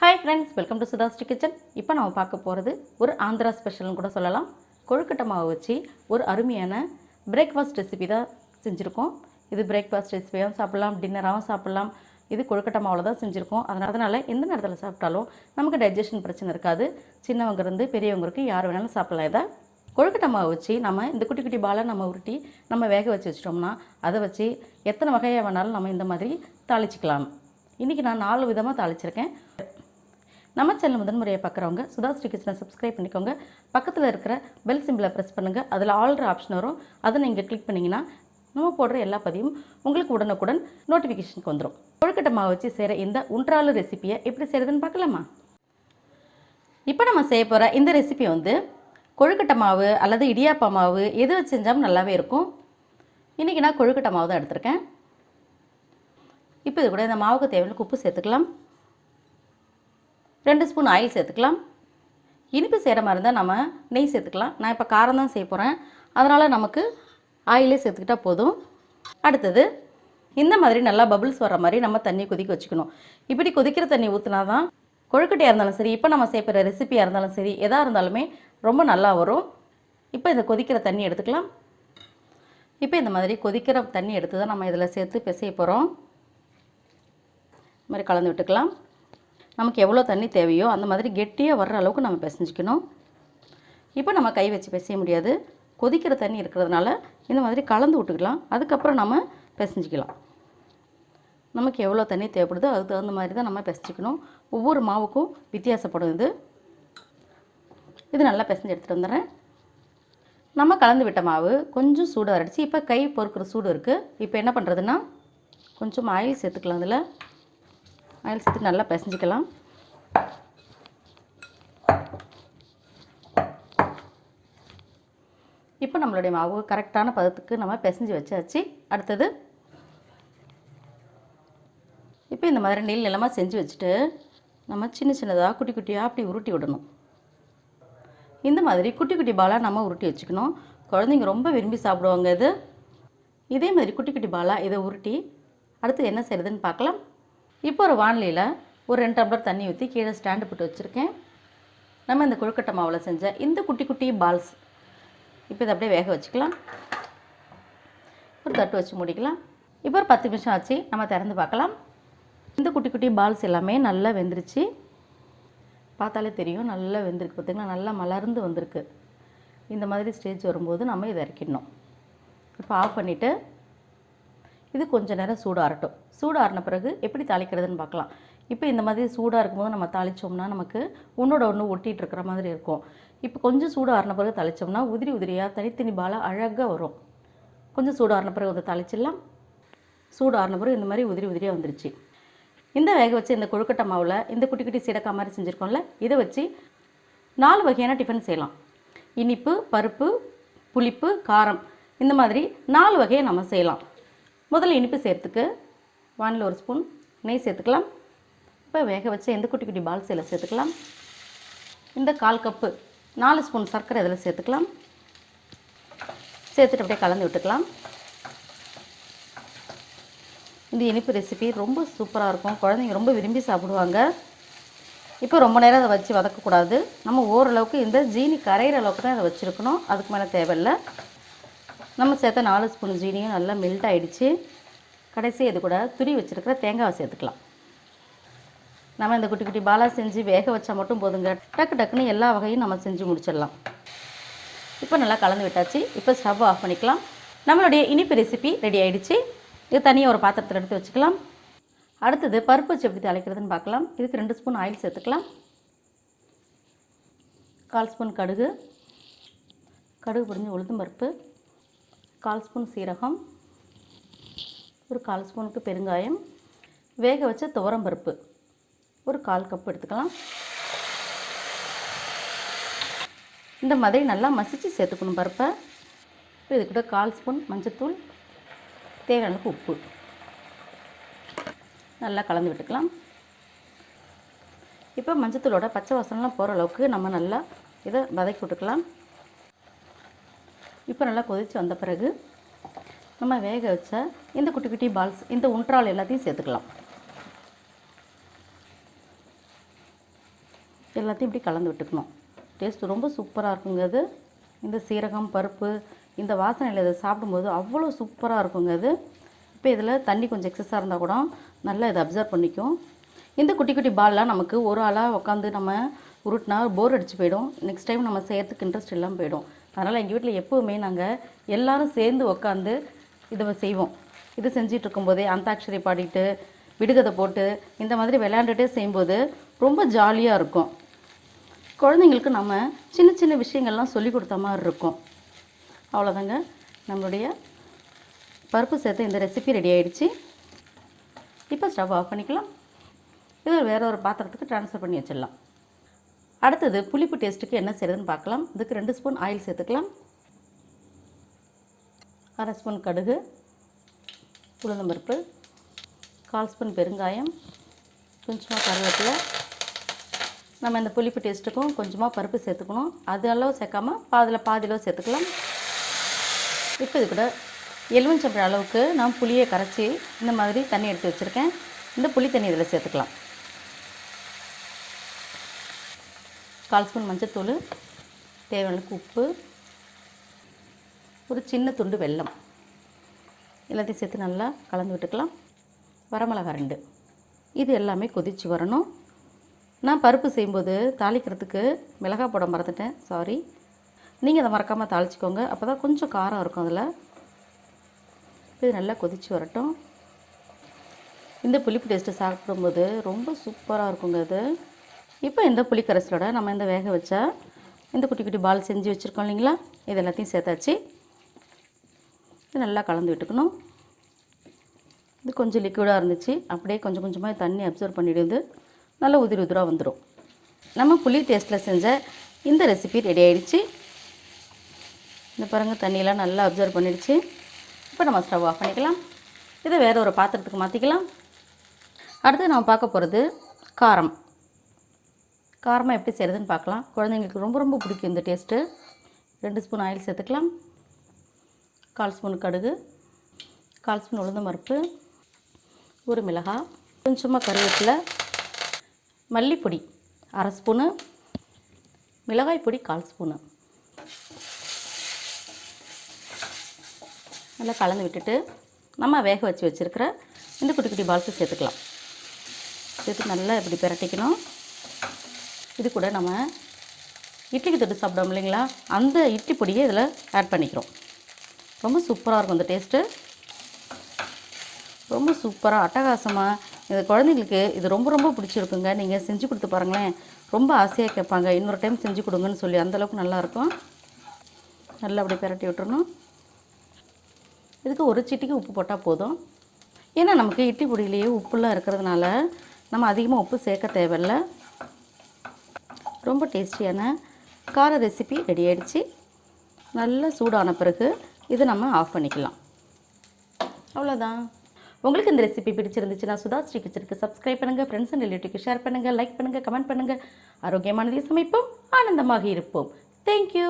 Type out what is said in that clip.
Hi friends, welcome to SudhaSri kitchen. இப்போ நாம பார்க்க போறது ஒரு ஆந்திரா ஸ்பெஷல்னு கூட சொல்லலாம். கொழுக்கட்டை மாவு வச்சு ஒரு அருமையான பிரேக்ஃபாஸ்ட் ரெசிபி தான் செஞ்சிருக்கோம். இது பிரேக்ஃபாஸ்ட் ரெசிபியாவும் சாப்பிடலாம், டின்னராவும் சாப்பிடலாம். இது கொழுக்கட்டை மாவுல தான் செஞ்சிருக்கோம். அதனால எந்த நேரத்துல சாப்பிட்டாலும் நமக்கு டைஜஷன் பிரச்சனை இருக்காது. சின்னவங்க இருந்து பெரியவங்க வரைக்கும் யார் வேணாலும் சாப்பிடலாம் இத. கொழுக்கட்டை மாவு வச்சு நம்ம இந்த குட்டி குட்டி பாலை நம்ம உருட்டி நம்ம வேக வச்சு வச்சிட்டோம்னா அதை வச்சு எத்தனை வகையா வேணாலும் நம்ம இந்த மாதிரி தாளிச்சிக்கலாம். இன்னைக்கு நான் 4 விதமா தாளிச்சிருக்கேன். நம்ம சேனல் முதன்முறையை பார்க்குறவங்க SudhaSri கிச்சனை சப்ஸ்கிரைப் பண்ணிக்கோங்க. பக்கத்தில் இருக்கிற பெல் சிம்பிளை ப்ரெஸ் பண்ணுங்கள். அதில் ஆல்ரெடி ஆப்ஷன் வரும். அதை நீங்கள் கிளிக் பண்ணிங்கன்னா நம்ம போடுற எல்லா பதிவும் உங்களுக்கு உடனுக்குடன் நோட்டிஃபிகேஷனுக்கு வந்துடும். கொழுக்கட்டை மாவு வச்சு செய்கிற இந்த உன்றாலு ரெசிபியை எப்படி செய்கிறதுன்னு பார்க்கலாமா? இப்போ நம்ம செய்ய போகிற இந்த ரெசிபி கொழுக்கட்டை மாவு அல்லது இடியாப்பா மாவு எது வச்சு செஞ்சாலும் நல்லாவே இருக்கும். இன்றைக்கி நான் கொழுக்கட்டை மாவு தான் எடுத்திருக்கேன். இப்போ இது கூட இந்த மாவுக்கு தேவையான உப்பு சேர்த்துக்கலாம். 2 ஸ்பூன் ஆயில் சேர்த்துக்கலாம். இனிப்பு செய்கிற மாதிரி இருந்தால் நம்ம நெய் சேர்த்துக்கலாம். நான் இப்போ காரம் தான் செய்ய போகிறேன், அதனால் நமக்கு ஆயிலே சேர்த்துக்கிட்டால் போதும். அடுத்தது இந்த மாதிரி நல்லா பபிள்ஸ் வர மாதிரி நம்ம தண்ணி கொதிக்க வச்சுக்கணும். இப்படி கொதிக்கிற தண்ணி ஊற்றினா தான் கொழுக்கட்டையாக இருந்தாலும் சரி, இப்போ நம்ம செய்கிற ரெசிபியாக இருந்தாலும் சரி, எதாக இருந்தாலுமே ரொம்ப நல்லா வரும். இப்போ இந்த கொதிக்கிற தண்ணி எடுத்துக்கலாம். இப்போ இந்த மாதிரி கொதிக்கிற தண்ணி எடுத்து தான் நம்ம இதில் சேர்த்து பிசைய போகிறோம். இந்த மாதிரி கலந்து விட்டுக்கலாம். நமக்கு எவ்வளோ தண்ணி தேவையோ அந்த மாதிரி கெட்டியாக வர்ற அளவுக்கு நம்ம பிசைஞ்சிக்கணும். இப்போ நம்ம கை வச்சு பிசைய முடியாது, கொதிக்கிற தண்ணி இருக்கிறதுனால இந்த மாதிரி கலந்து விட்டுக்கலாம். அதுக்கப்புறம் நம்ம பிசைஞ்சிக்கலாம். நமக்கு எவ்வளோ தண்ணி தேவைப்படுதோ அதுக்கு தகுந்த மாதிரி தான் நம்ம பிசைஞ்சிக்கணும். ஒவ்வொரு மாவுக்கும் வித்தியாசப்படும். இது நல்லா பிசைஞ்சு எடுத்துகிட்டு வந்துடுறேன். நம்ம கலந்து விட்ட மாவு கொஞ்சம் சூடாக அரைச்சி இப்போ கை பொறுக்கிற சூடு இருக்குது. இப்போ என்ன பண்ணுறதுன்னா கொஞ்சம் ஆயில் சேர்த்துக்கலாம். அதில் ஆயில் சேர்த்து நல்லா பிசைஞ்சிக்கலாம். இப்போ நம்மளுடைய மாவு கரெக்டான பதத்துக்கு நம்ம பிசைஞ்சு வச்சாச்சு. அடுத்தது இப்போ இந்த மாதிரி நீள் நிலமாக செஞ்சு வச்சுட்டு நம்ம சின்ன சின்னதாக குட்டி குட்டியாக அப்படி உருட்டி விடணும். இந்த மாதிரி குட்டி குட்டி பாலாக நம்ம உருட்டி வச்சுக்கணும். குழந்தைங்க ரொம்ப விரும்பி சாப்பிடுவாங்க இது. இதே மாதிரி குட்டி குட்டி பாலாக இதை உருட்டி அடுத்து என்ன செய்கிறதுன்னு பார்க்கலாம். இப்போ ஒரு வானிலையில் ஒரு 2 டம்ளர் தண்ணி ஊற்றி கீழே ஸ்டாண்டு போட்டு வச்சுருக்கேன். நம்ம இந்த கொழுக்கட்டை மாவில் செஞ்ச இந்த குட்டி குட்டி பால்ஸ் இப்போ இதை அப்படியே வேக வச்சுக்கலாம். ஒரு தட்டு வச்சு மூடிக்கலாம். இப்போ ஒரு 10 நிமிஷம் ஆச்சு. நம்ம திறந்து பார்க்கலாம். இந்த குட்டி குட்டி பால்ஸ் எல்லாமே நல்லா வெந்துருச்சு. பார்த்தாலே தெரியும் நல்லா வெந்திருக்கு. பார்த்திங்கன்னா நல்லா மலர்ந்து வந்திருக்கு. இந்த மாதிரி ஸ்டேஜ் வரும்போது நம்ம இதை இறக்கிடணும். இப்போ ஆஃப் பண்ணிவிட்டு இது கொஞ்சம் நேரம் சூடாகட்டும். சூடாறின பிறகு எப்படி தாளிக்கிறதுன்னு பார்க்கலாம். இப்போ இந்த மாதிரி சூடாக இருக்கும்போது நம்ம தாளித்தோம்னா நமக்கு ஒன்றோட ஒன்று ஒட்டிகிட்டு இருக்கிற மாதிரி இருக்கும். இப்போ கொஞ்சம் சூடாறின பிறகு தாளித்தோம்னா உதிரி உதிரியாக தனித்தனி பாலாக அழகாக வரும். கொஞ்சம் சூடாறின பிறகு தாளிச்சிடலாம். சூடாறின பிறகு இந்த மாதிரி உதிரி உதிரியாக வந்துருச்சு. இந்த வேக வச்சு இந்த கொழுக்கட்டை மாவில் இந்த குட்டி குட்டி சீடக்காய் மாதிரி செஞ்சுருக்கோம்ல, இதை வச்சு 4 வகையான டிஃபன் செய்யலாம். இனிப்பு, பருப்பு, புளிப்பு, காரம், இந்த மாதிரி 4 வகையை நம்ம செய்யலாம். முதல்ல இனிப்பு சேர்த்துக்கு வானில் 1 ஸ்பூன் நெய் சேர்த்துக்கலாம். இப்போ வேக வச்ச இந்த குட்டி குட்டி பால்ஸ் இதில் சேர்த்துக்கலாம். இந்த 1/4 கப்பு 4 ஸ்பூன் சர்க்கரை இதில் சேர்த்துக்கலாம். சேர்த்துட்டு அப்படியே கலந்து விட்டுக்கலாம். இந்த இனிப்பு ரெசிபி ரொம்ப சூப்பராக இருக்கும். குழந்தைங்க ரொம்ப விரும்பி சாப்பிடுவாங்க. இப்போ ரொம்ப நேரம் அதை வச்சு வதக்கக்கூடாது. நம்ம ஓரளவுக்கு இந்த ஜீனி கரையிற அளவுக்கு தான் அதை வச்சுருக்கணும். அதுக்கு மேலே தேவையில்லை. நம்ம சேர்த்த 4 ஸ்பூன் ஜீனியும் நல்லா மெல்ட் ஆகிடுச்சு. கடைசி இது கூட துரி வச்சுருக்கிற தேங்காவை சேர்த்துக்கலாம். நம்ம இந்த குட்டி குட்டி பாலா செஞ்சு வேக வச்சா மட்டும் போதுங்க. டக்கு டக்குன்னு எல்லா வகையும் நம்ம செஞ்சு முடிச்சிடலாம். இப்போ நல்லா கலந்து விட்டாச்சு. இப்போ ஸ்டவ் ஆஃப் பண்ணிக்கலாம். நம்மளுடைய இனிப்பு ரெசிபி ரெடி ஆகிடுச்சு. இது தனியாக ஒரு பாத்திரத்தில் எடுத்து வச்சுக்கலாம். அடுத்தது பருப்பு வச்சு எப்படி தாளிக்கிறதுன்னு பார்க்கலாம். இதுக்கு 2 ஸ்பூன் ஆயில் சேர்த்துக்கலாம். 1/4 ஸ்பூன் கடுகு பொரிஞ்சு உளுத்தம் பருப்பு, 1/4 ஸ்பூன் சீரகம், ஒரு 1/4 ஸ்பூனுக்கு பெருங்காயம், வேக வச்ச துவரம் பருப்பு ஒரு 1/4 கப் எடுத்துக்கலாம். இந்த மாதிரி நல்லா மசிச்சு சேர்த்துக்கணும் பருப்பை. இது கூட 1/4 ஸ்பூன் மஞ்சத்தூள், தேவையான உப்பு நல்லா கலந்து விட்டுக்கலாம். இப்போ மஞ்சத்தூளோட பச்சை வாசனைலாம் போகிற அளவுக்கு நம்ம நல்லா இதை வதக்கி விட்டுக்கலாம். இப்போ நல்லா கொதித்து வந்த பிறகு நம்ம வேக வச்ச இந்த குட்டி குட்டி பால்ஸ், இந்த உன்றால் எல்லாத்தையும் சேர்த்துக்கலாம். எல்லாத்தையும் இப்படி கலந்து விட்டுக்கணும். டேஸ்ட்டு ரொம்ப சூப்பராக இருக்குங்க அது. இந்த சீரகம், பருப்பு, இந்த வாசனையில் இதை சாப்பிடும்போது அவ்வளோ சூப்பராக இருக்குங்க அது. இப்போ இதில் தண்ணி கொஞ்சம் எக்ஸஸாக இருந்தால் கூட நல்லா இதை அப்சர்வ் பண்ணிக்கும். இந்த குட்டி குட்டி பால்லாம் நமக்கு ஒரு ஆளாக உட்காந்து நம்ம உருட்டினா போர் அடிச்சு போயிடும். நெக்ஸ்ட் டைம் நம்ம செய்யறதுக்கு இன்ட்ரெஸ்ட் இல்லாமல் போயிடும். அதனால் எங்கள் வீட்டில் எப்போவுமே நாங்கள் எல்லோரும் சேர்ந்து உட்காந்து இதை செய்வோம். இது செஞ்சிட்டு இருக்கும்போதே அந்தாக்ஷரி பாடிட்டு விடுகதை போட்டு இந்த மாதிரி விளையாண்டுட்டே செய்யும்போது ரொம்ப ஜாலியாக இருக்கும். குழந்தைங்களுக்கு நம்ம சின்ன சின்ன விஷயங்கள்லாம் சொல்லி கொடுத்த மாதிரி இருக்கும். அவ்வளோதாங்க, நம்மளுடைய பருப்பு சேர்த்து இந்த ரெசிபி ரெடி ஆகிடுச்சு. இப்போ ஸ்டவ் ஆஃப் பண்ணிக்கலாம். இது வேற ஒரு பாத்திரத்துக்கு ட்ரான்ஸ்ஃபர் பண்ணி வச்சிடலாம். அடுத்தது புளிப்பு டேஸ்ட்டுக்கு என்ன செய்கிறதுன்னு பார்க்கலாம். இதுக்கு 2 ஸ்பூன் ஆயில் சேர்த்துக்கலாம். 1/2 ஸ்பூன் கடுகு, உளுந்தம்பருப்பு, 1/4 ஸ்பூன் பெருங்காயம், கொஞ்சமாக கருவேப்பிலை. நம்ம இந்த புளிப்பு டேஸ்ட்டுக்கும் கொஞ்சமாக பருப்பு சேர்த்துக்கணும். அது அளவு சேர்க்காம பாதி அளவு சேர்த்துக்கலாம். இப்போ இது கூட எலுமிச்சம்பழம் அளவுக்கு நான் புளியை கரைச்சி இந்த மாதிரி தண்ணி எடுத்து வச்சுருக்கேன். இந்த புளி தண்ணி இதில் சேர்த்துக்கலாம். 1/4 ஸ்பூன் மஞ்சத்தூள், தேவையான உப்பு, ஒரு சின்ன துண்டு வெல்லம் எல்லாத்தையும் சேர்த்து நல்லா கலந்து விட்டுக்கலாம். வரமிளகாய் 2. இது எல்லாமே கொதித்து வரணும். நான் பருப்பு செய்யும்போது தாளிக்கிறதுக்கு மிளகாய் போட மறந்துட்டேன், சாரி. நீங்கள் அதை மறக்காமல் தாளிச்சிக்கோங்க, அப்போ தான் கொஞ்சம் காரம் இருக்கும் அதில். இது நல்லா கொதித்து வரட்டும். இந்த புளிப்பு டேஸ்ட்டு சாப்பிடும்போது ரொம்ப சூப்பராக இருக்குங்க அது. இப்போ இந்த புளிக்கரைசலோட நம்ம இந்த வேக வச்சா இந்த குட்டி குட்டி பால் செஞ்சு வச்சுருக்கோம் இல்லைங்களா, இது எல்லாத்தையும் சேர்த்தாச்சு. இது நல்லா கலந்து விட்டுக்கணும். இது கொஞ்சம் லிக்விடாக இருந்துச்சு, அப்படியே கொஞ்சம் கொஞ்சமாக தண்ணி அப்சர்வ் பண்ணிவிடுது, நல்லா உதிராக வந்துடும். நம்ம புளி டேஸ்ட்டில் செஞ்ச இந்த ரெசிபி ரெடி ஆகிடுச்சு. இந்த பாருங்கள், தண்ணியெலாம் நல்லா அப்சர்வ் பண்ணிடுச்சு. இப்போ நம்ம ஸ்டவ் ஆஃப் பண்ணிக்கலாம். இதை வேறு ஒரு பாத்திரத்துக்கு மாற்றிக்கலாம். அடுத்து நம்ம பார்க்க போகிறது காரமாக எப்படி செய்கிறதுன்னு பார்க்கலாம். குழந்தைங்களுக்கு ரொம்ப ரொம்ப பிடிக்கும் இந்த டேஸ்ட்டு. 2 ஸ்பூன் ஆயில் சேர்த்துக்கலாம். 1/4 ஸ்பூன் கடுகு, 1/4 ஸ்பூன் உளுந்தம்பருப்பு, ஒரு மிளகாய், கொஞ்சமாக கருவேப்பிலை, மல்லிப்பொடி 1/2 ஸ்பூனு, மிளகாய் பொடி 1/4 ஸ்பூனு. நல்லா கலந்து விட்டுட்டு நம்ம வேக வச்சு வச்சுருக்கிற இந்த குட்டி குட்டி பால்ஸை சேர்த்துக்கலாம். சேர்த்து நல்லா இப்படி பிரட்டிக்கணும். இது கூட நம்ம இட்லிக்கு தொட்டு சாப்பிடுவோம் இல்லைங்களா, அந்த இட்லி பொடியை இதில் ஆட் பண்ணிக்கிறோம். ரொம்ப சூப்பராக இருக்கும் இந்த டேஸ்ட்டு. ரொம்ப சூப்பராக அட்டகாசமாக இந்த குழந்தைங்களுக்கு இது ரொம்ப ரொம்ப பிடிச்சிருக்குங்க. நீங்கள் செஞ்சு கொடுத்து பாருங்களேன், ரொம்ப ஆசையாக கேட்பாங்க, இன்னொரு டைம் செஞ்சு கொடுங்கன்னு சொல்லி. அந்தளவுக்கு நல்லாயிருக்கும். நல்லா அப்படி பிரட்டி விட்டுறணும். இதுக்கு ஒரு சிட்டிக்கு உப்பு போட்டால் போதும். ஏன்னா நமக்கு இட்லி பொடியிலேயே உப்புலாம் இருக்கிறதுனால நம்ம அதிகமாக உப்பு சேர்க்க தேவையில்லை. ரொம்ப டேஸ்டியான கார ரெசிபி ரெடி ஆகிடுச்சு. நல்லா சூடான பிறகு இதை நம்ம ஆஃப் பண்ணிக்கலாம். அவ்வளோதான். உங்களுக்கு இந்த ரெசிபி பிடிச்சிருந்துச்சுன்னா சுதாஸ்ரீ கிச்சனுக்கு சப்ஸ்கிரைப் பண்ணுங்கள், ஃப்ரெண்ட்ஸ் அண்ட் ரிலேட்டிவ்க்கு ஷேர் பண்ணுங்கள், லைக் பண்ணுங்கள், கமெண்ட் பண்ணுங்கள். ஆரோக்கியமானதை சமைப்போம், ஆனந்தமாக இருப்போம். தேங்க்யூ.